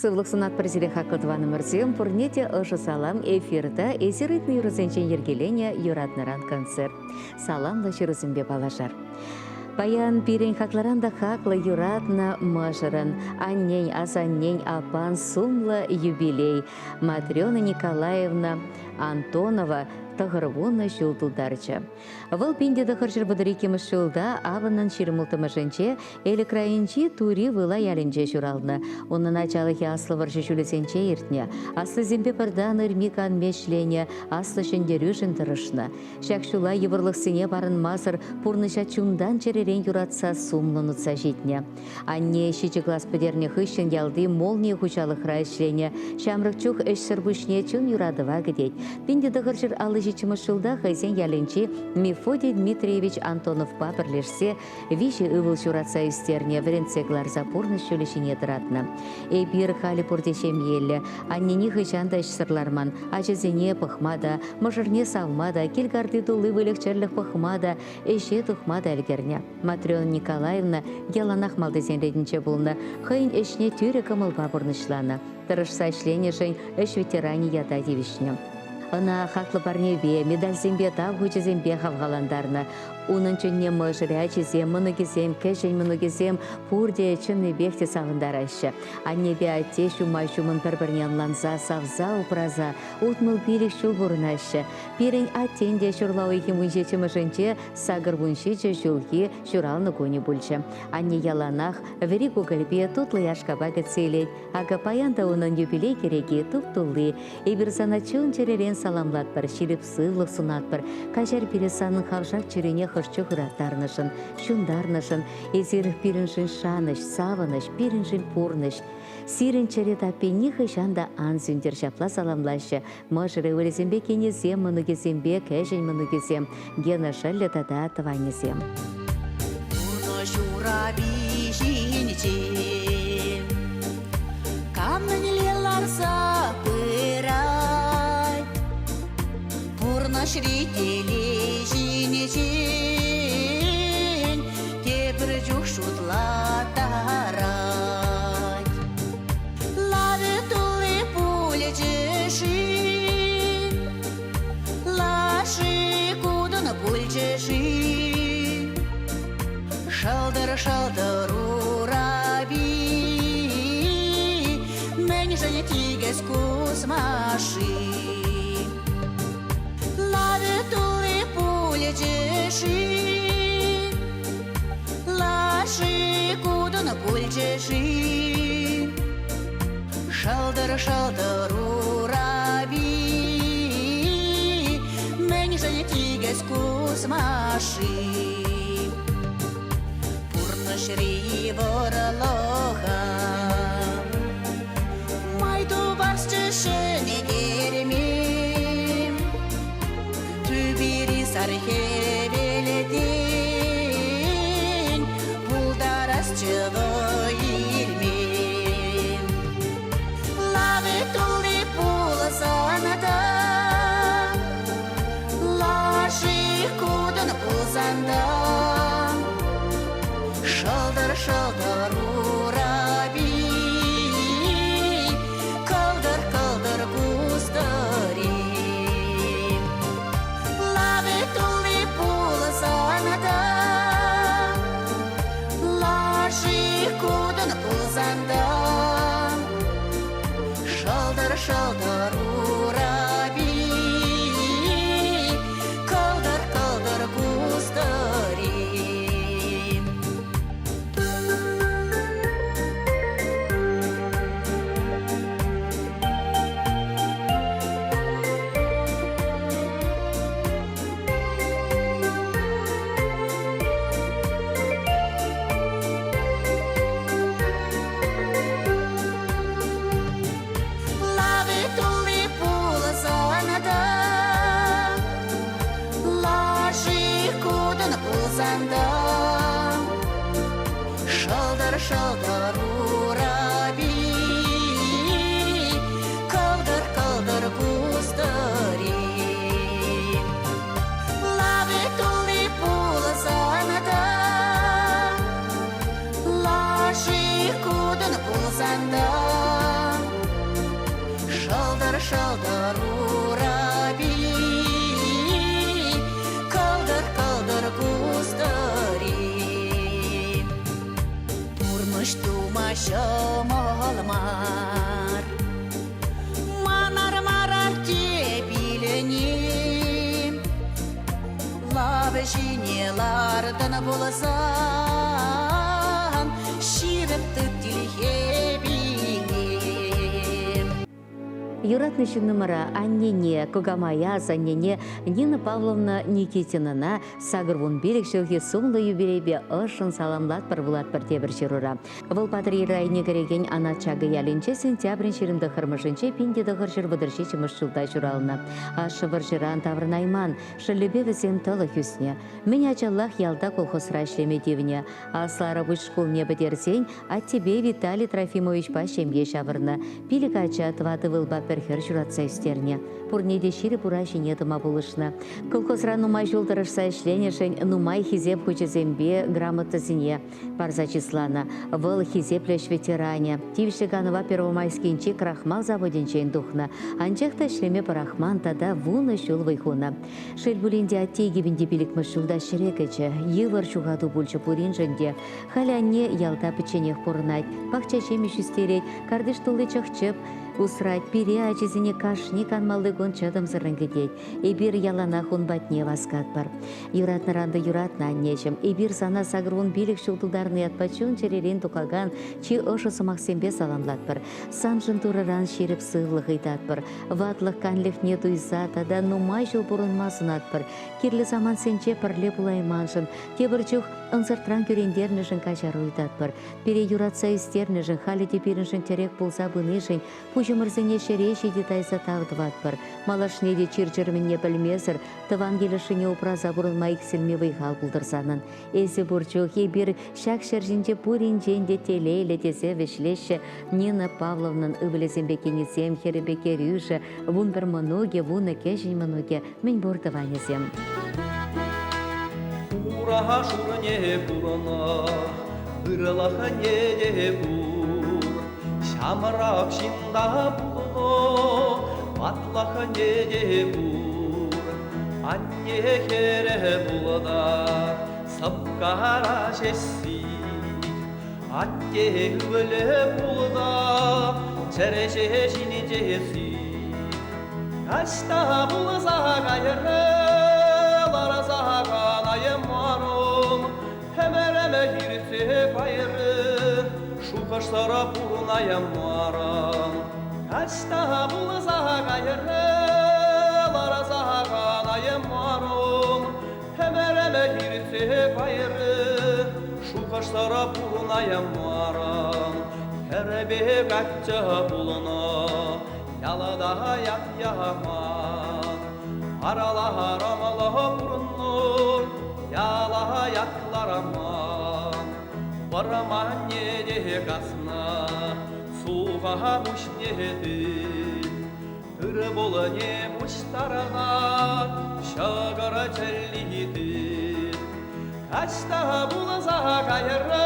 Сывлық сынат бірзілі хақылдываны мұрзем, пұрнете ұшы салам эфирді эсеритні юрызенчен ергелене юратныран концерт. Саламлы жүрізімбе балажар. Баян пирен хакларанда хаклы юратна мажырын, аннен асаннен апан сумлы юбилей. Матрена Николаевна Антонова тағырвуны жылдылдарчы. Выл пенде дұқыржыр бұдырекеміз жылда авынан шерімілтімішінче әлі крайынче тури выла ялінже жүралны. Оның ачалығы аслы варжы жүлесенче ертіне. Аслы зембе пырдан үрмекан мешлене, аслы шындеру жындырышны. Шақшула евырлық сене барын мазыр пұрныша чундан черерен юратса сумлын ұтса жетіне. Анне шичі класс пөдерне хыщын ялды молне хучалық райшлене. Шамрық чух әш сырбышне чун юрадыва гідет. Пенде дұқыржыр алы жичіміш жылда хайзен ялінче Мефодий Дмитриевич Антонов папірлерсе виші ывыл журатса үстерне вренцеглар запорны шөлешіне дыратны. Эйбір халі пұрдешем елі, аннені хыжанда ішсырларман, ажызене пықмада, мұжырне савмада, келгарды дулы вылікчерлік пықмада, эше тұқмада әлгерне. Матрена Николаевна яланақ малдызен редінче болны, хайын эшне түрі кымыл бабырнышланы. Тырышса ішлене жын эш ветерани яда девішнем. Ана хаклы барнебе, медаль зембе тав хучы зембе хавгаландарны. Унын чөнне mëжыря чизем, мұнығызем, кәжен мұнығызем, пурде чынны бехте сағындарайшы. Аннебе атте шумай шумын бір-бірнен ланза, савза, упраза, утмыл билік шул бұрынайшы. Пирен аттенде шурлау еке мұнжечі мұжынче, сағыр бұншече жулги журалны көне бүлчі. Анне яланақ, вері көгілбе тұтлы яшқаба гітселет, ага паянда оның юбилей кереге тұп-тұлы, ебір сана чын черерен саламлат бір, шиліп сывлық сунат бір, кажар пересанның хавжак черене хырчы хыраттарнышын, шундарнышын, ezеріх пиріншін шаныш, савыныш, пиріншін пурныш. Сирін черет аппені хышанда ан зюндер жапла саламлашы. Мұжыры өлізембе кенезем, мұнығызембе, кәжін мұнығызем, гена шәлі тада тыванезем. Пурно жураби жинчем, камнын леларса пырай, пурно шрителей жинчем, тебір жүк шутла тарай. Лавы тулы пуле жешин, лаши кудын пуль жешин, шалдыр ураби, мен және тигес кузмаши. Лавы тулы пуле жешин, лаши кудын пуль жешин, шалдыр ураби, мен және тигес кузмаши. Пурны шри ворлоха, майду барс чешіне кермем, түбері сархевеледен, пулдарас чығы ермен. Лавы тулы пулы санада, лаши кудын пулзанда, шалдыр ураби, кылдыр куздырем. Лавы тулы пулы санада, лаши кудын пулзанда, шалдыр ураби, кылдыр куздырем. Лавы тулы пулы санада, лаши кудын пулзанда, шалдыр ураби, кылдыр куздырем. Лавы тулы пулы санада, лаши кудын пулзанда, шалдар ураби, калдар кустари. Турмуш тумаша малмар, манар тебиленем, лавы жинелардан болсам, ширыпты тилхебинем. Юратнышын нумара аннене Когамаяз аннене Нина Павловна Никитинана сагырвун берек шелге сумлы юбилейбе ышын саламлат бір булат бір тебір жирура. Выл патри райне кереген ана чагы ялинче сентябрин шерімді хырмышынче пинде дығыр жыр бұдырши чымыш жылда журалына. Ашывыр жыран таврын айман, шылебе візем тылы хүсне. Мен ачаллах ялда колхозра ишлемедевне. Аслары бұш школ не бідерсен, а тебе Виталий Трофимович пашемге шавырны. Пилік ача тваты вылба перхер журатса истерне. Пурнеде шире пура жинетыма булышны. Колхозра нумай жолдырышса ішленешен нумай хизеп хүчезембе грамотызіне. Парза числана. Выл хизеплеш ветеране. Тившеганова первомайскинче крахмал заводинчен духна. Анчехта шлеме парахман тада вуны шул вайхуна. Шельбулинде аттеги бинде пиликмыш жылда шерекече. Йывыр чугаду бульчы пуринженде. Халяне ялта печенех пурнать. Пахчачеми шүстерет. Кардыш тулы чахчып. Усрать пире ачизине кашни канмалды гон чадам зырынгедет. Эбир ялана хун батне васкат бар. Юратны ранды юратна аннечем. Эбир сана сагрун билик шултылдарны ятпачун черерен тукаган, чи ышы сымақсембе саламлат бар. Самжын тураран шеріп сывлық итат бар. Ватлық канлих не туйса, тада нумай жыл бұрынмасын бар. Кирлі заман сенче парле булайманшын. Тебір чух ынсыртран көрендернішін качару итат бар. Пере юратса истернішін, халі теперіншін терек болса бұнышын, Пужымырзыне шереші детайса тавдыват бар. Малашнеде чирчырміне білмезір, тыван келішіне упраза бұрылма иксілме вайхал бұлдырсанын. Эзі бұрчух ебір шак шаржинде пуринженде телейлі тесе вешлеші Нина Павловнан ывылезембе кенесем херебеке рюші, вун бір мұнуге, вуны кешін мұнуге, мен бұрдыванезем. Ураха шурне бурана, ырылаха неде бур. Шамырап шинда бұлы, батлаха неде бұр. Анне кере бұлыда, сапқара жесі. Атте өлі бұлыда, череше жіне жесі. Кашта бұлыза қайыры, лараза қанайым марым. Хемереме хирсе қайыры, Шухаштара пурная марам, кашта булза гайре, лараза ганая марам, хемереме хирсе гайре, шухаштара пурная марам, херебе гача булна, ялада ят яман, арала рамала пурну, яла яклараман. Бараманне де касна, суға мұшнеді. Түрі болы не мұштарана, шағара чәллиді. Кашта бұлыза қайыры,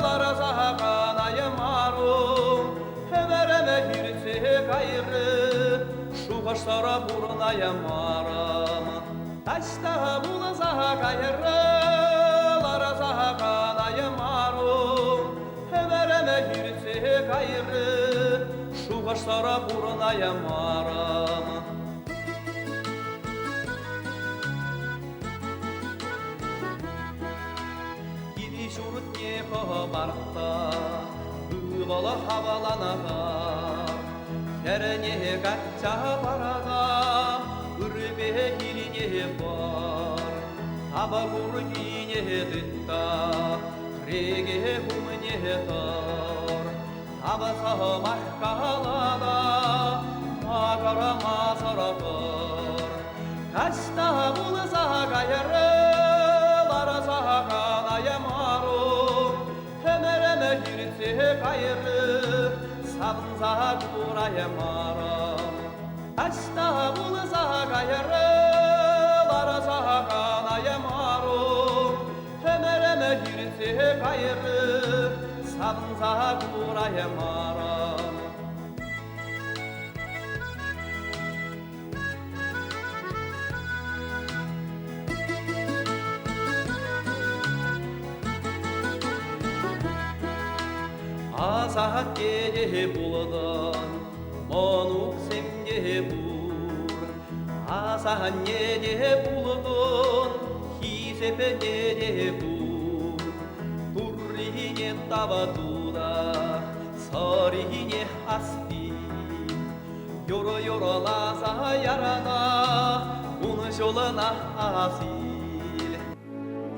лараза қанайы марым. Хемереме хирсе қайыры, шуғаштара бұрынайы марам. Кашта бұлыза қайыры, Kayırı, şu kaşlara burnaya maram. Gidi şurut ne kobarta, ıvala havalanada. Kerene kaça barada, ırbe hiline var. Taba vurgine ditta, krege humne tar. Abasa mahkalada, magara mazarabar. Kasta bulza gayre, laraza kanaya marum. Hemereme hirse gayre, sabınza kuraya maram. Kasta bulza gayre, laraza kanaya marum. Hemereme hirse gayre, sabınza kuraya maram. неде булдан, монук семде бур. Асан неде булдан, хисепе неде бур. Турлине табатуда, сарине аспи. Yoru lasa yarana, bunu жолына асил.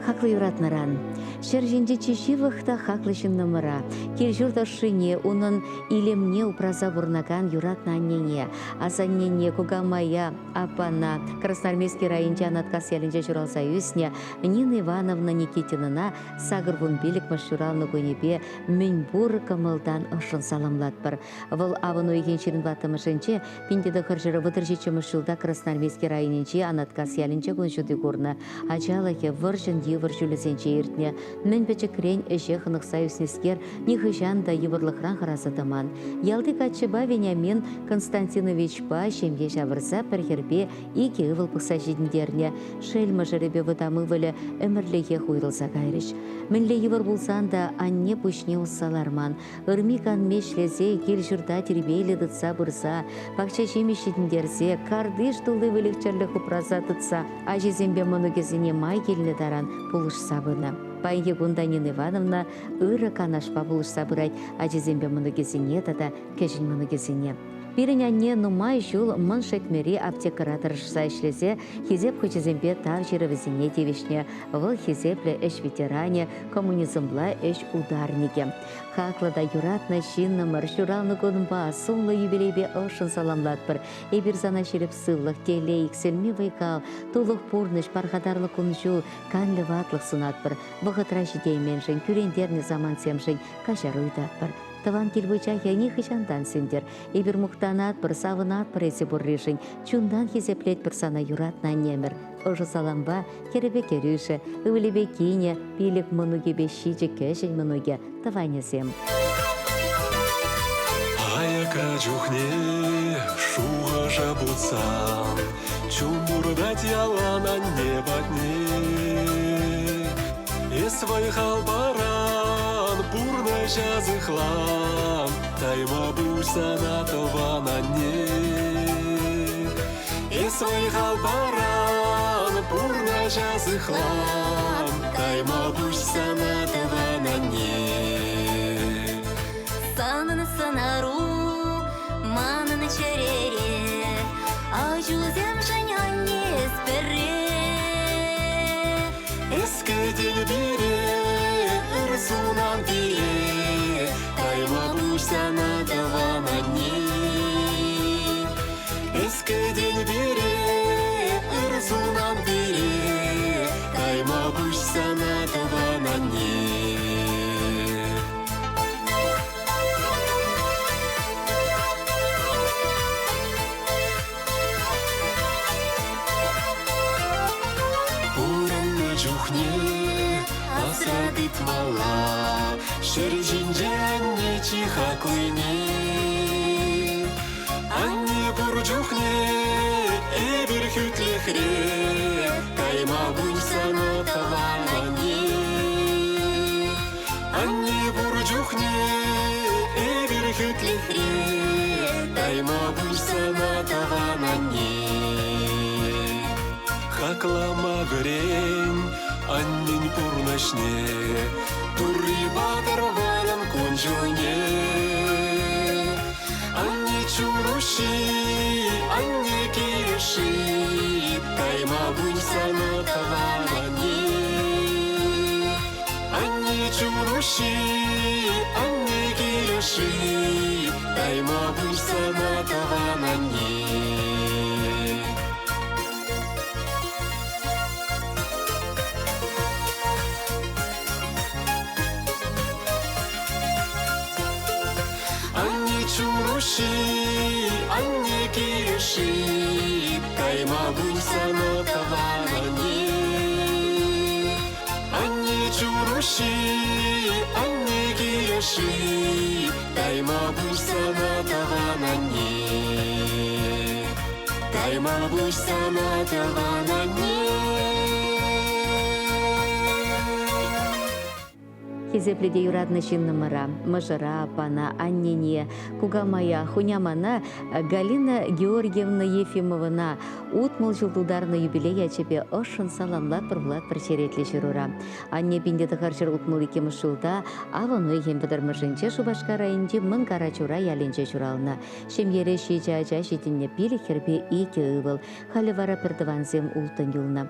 Хаклы юратнаран. Шержинде чешивахта хаклышын номера. Кельжурда шине, унын илемне упраза бурнаган юратна аннене. Азаннене кугамая апана Красноармейский районча анаткас ялинче журалса юсне Нина Ивановна Никитинына сагырбун билик машуралны гунепе мünбур камылдан ышын саламлатпыр. Выл авын ойгеншерін батымышынче пиндеді қыржыры вытыржечі мұшылда Красноармейский районче анаткас ялинче гуншуды гурны. Ачалахе выржын евр жүлізенче ертне. Мен пече крень эше хынық союзнескер нихыжан да еврлықран харазатыман. Ялды качыба Вениамин Константинович па шемге жавырса пәрхербе ике ывыл пықса жидіндерне. Шельма жырыбе выдамывылы өмірліге хуйрылса кайрыш. Мінле евр булсан да анне пүшне уссаларман. Үрмикан мешлезе кел жырда тербейлі дытса бұрса. Пақча жеме жидіндерзе кардыш дулы вылікчерлі хупраза дытса. Ажезембе мұны кезіне май келіне даран пулыш сабыны. Пайге гунда Нина Ивановна ыры канашпа булышса бұрайт, ажезембе мұны кезіне тата кешін мұны кезіне. Пиренянне нумай жул мын шекмери аптекара тырышса ишлесе, хизеп хүчезембе тав жері візіне девишне, выл хизепле эш ветеране, коммунизмла эш ударнике. Хаклада юратна шинны маршуралны гонба, сумлы юбилейбе ошын саламлатпыр. Эбір зана шеріп сывлық, телейк, селми вайкал, тулық пурныш, пархадарлық унжу, канлы ватлық сунатпыр. Бұғытра жидейменшін, күрендерні заман семшін, кашар уйдатпыр. Таван келбыча яни хышандан сендер. Эбір мұқтанат бір савынат бір есе бұррешін. Чундан хезеплет бір сана юратна немір. Ожы саламба керебе керюші, өвілебе кейне, пилік мұнуге бешіжі кәшін мұнуге таванесем. Аяка жүхне шуға жабутсан, чумбурдат ялана небатне. Есвай халбаран бурна жазықлан, тайма бұлсана тывана не. Есвай халбаран бурна жазықлан, тайма бұлсана тывана не. Санын сынару, манын черере, ажузем женяне сперре. Ескі дел бере, ұрсунан бере, тайма бұлсана тывана не. Ескі дел бере, ұрсунан бере, тайма бұлсана тывана не. Чухне, асрадыт мала, шержинже анне чиха клыне. Анне бурджухне, эбір хүтлехре, тайма бұлсана тавана не. Анне бурджухне, эбір хүтлехре, тайма бұлсана тавана не. Хаклама грень, аннин пурнашне, турри батыр варан конжуне. Анне чуруши, анне киреши, тайма бұлсана тавана не. Анне чуруши, анне киреши, тайма бұлсана тавана не. Чуруши, анне киреши, тайма бұлсана тавана не. Анне чуруши, анне киреши, тайма бұлсана тавана не. Тайма бұлсана тавана не. Хизепледе юрадны шиннымыра, мыжыра, пана, аннене, кугамая, хунямана Галина Георгиевна Ефимовна утмыл жылдударны юбилей ачепе ышын саламлат пырвлат причеретле жирура. Анне пинде тахарчыр утмыл икемыш жылда аваны ем бідірмішінче Шубашка районде мың карачура яленче журална. Шемьере шича-ача шетінне пилі хербе ике ывыл, халі вара пірдіванзем ултын юлна.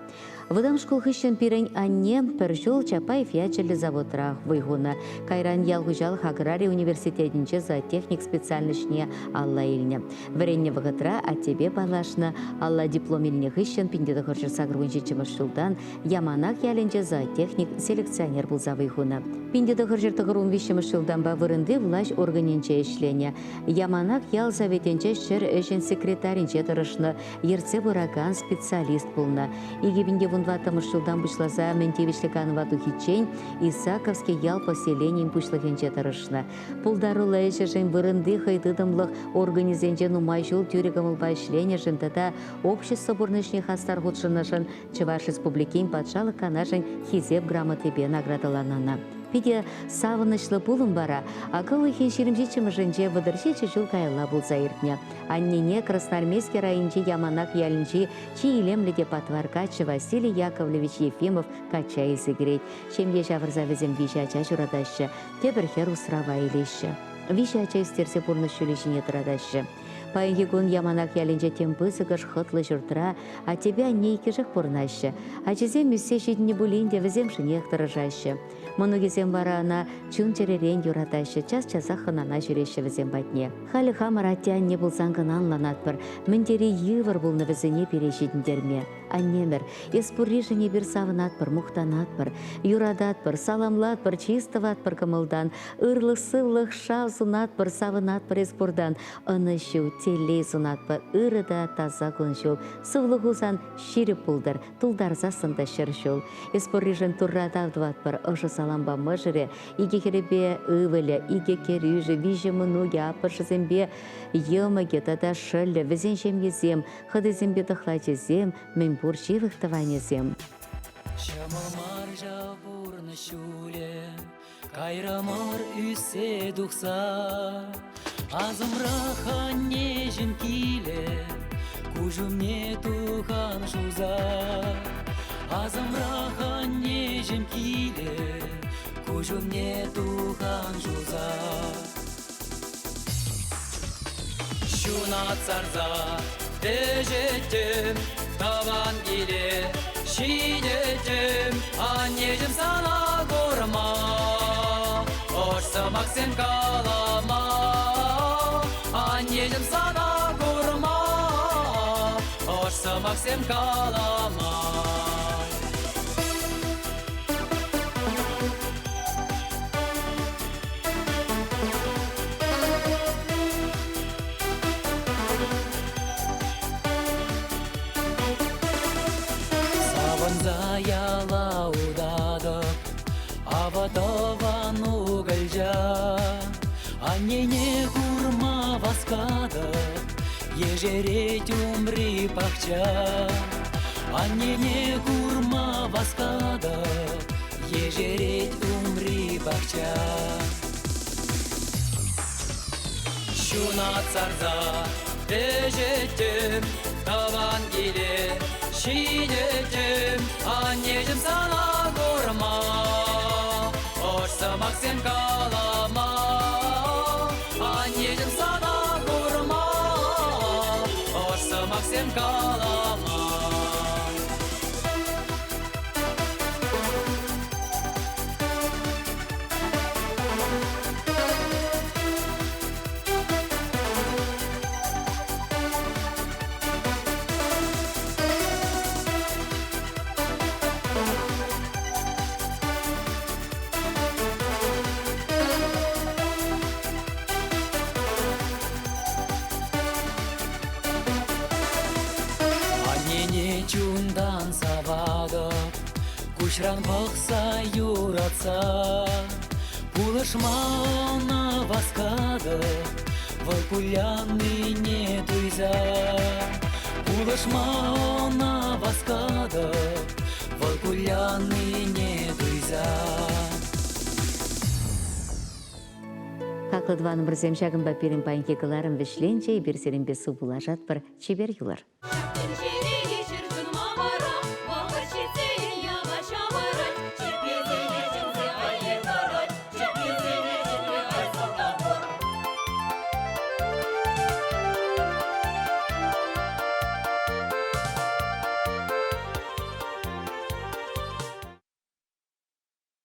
Выдам школ хыщен пирень анне пір жол Чапаев ячелі заводрах вайгуна. Кайран ялгужал Аграрий университетінче за техник специальнышне алла илне. Варенне вғытра а тебе балашна алла диплом илне хыщен пиндеді хырчыр сагрвынче жылдан яманак яленче за техник селекционер был за вайгуна. Пиндеді хырчыр тығырун вишчемыш жылдан ба вырынды власть органинче ішлене. Яманак ял советенче шыр эшен секретаринче тұрышны ерце бураган специалист булна. Игебинде вунватымыш жылдан бұшласа Ментевишликанова тухичень Исаковский ял поселением пушлыхенче тұрышны. Пулдарулы эшешен вырынды хайдыдымлық организенче нумай жыл тюрегамылба ішлене жынтада общество бурнышне хастар худшынышын Чуваш республикин патшалық канашын хизеп грамотебе наградаланана. Пиде савынышлы пулым бара, акылы хеншерімжечімі жынже выдыршечі жыл кайла бұл заиртне. Аннене Красноармейский районче яманак ялінче чиилемліде патваркачы Василий Яковлевич Ефимов кача изігрейт. Шемге жавырза візім вишача журадашы, тебірхер усрава илеші. Вишача істерсе пурнышшылешіне тұрадашы. Пайгигун яманак ялінже темпысыгыш хытлы жұртыра, а тебя нейкежік пурнашы. А чезем үссе жидіне бұлінде візем жынех тұрыжашы. Мұнугезем бара ана чун черерен юраташы, час-часа хынана жүреші візем батне. Халі хамыр аттян не бұлсан гынан ланатпыр, міндері евір бұлны візіне перешедіндерме. Аннемір, еспурри жіне бір савынатпыр, мұқтанатпыр, юрадатпыр, саламлатпыр, чистоватпыр кымылдан, ырлық сывлық шав сунатпыр, савынатпыр еспурдан, ынышу, телей сунатпыр, ырыда таза күншул, сывлық ұзан ширіп бұлдар, тұлдарза сында шыршул. Еспурри жын туррадавдватпыр, ұшы саламба mëжыре, иге керебе ывылі, иге керюжі, вижі мұнуге апыршызембе, еміге тада шылі, візен жемгезем, хыдызембе тұхлачезем, мен бурчивых таванезем. Шамамар жабурны шуле, кайрамар үсе дұқса, азымраха нежім киле, кужымне тухан жуза. Азымраха нежім киле, кужымне тухан жуза. Шуна царза, дежетем, таван келе, шидетем, аннежім сана горма, орсымақ сен калама. Аннежім сана горма, орсымақ сен калама. Заяла удадық, аватован угылжа, аннене курма васкадық, ежерет умри пахча. Аннене курма васкадық, ежерет умри пахча. Шуна царза, дежетем, таван келе, шидетем, аннежім сана горма, орсымақ сен калама. Аннежім сана горма, орсымақ сен калама. Чундан савадық, күшран бақса юратса, пулышмана васкадық, валпуляны не туйза. Пулышмана васкадық, валпуляны не туйза. Кыдваным бірзем шагын бапирин паньке кыларым вешленче, берсерин бесу булажат бір чебер юлар.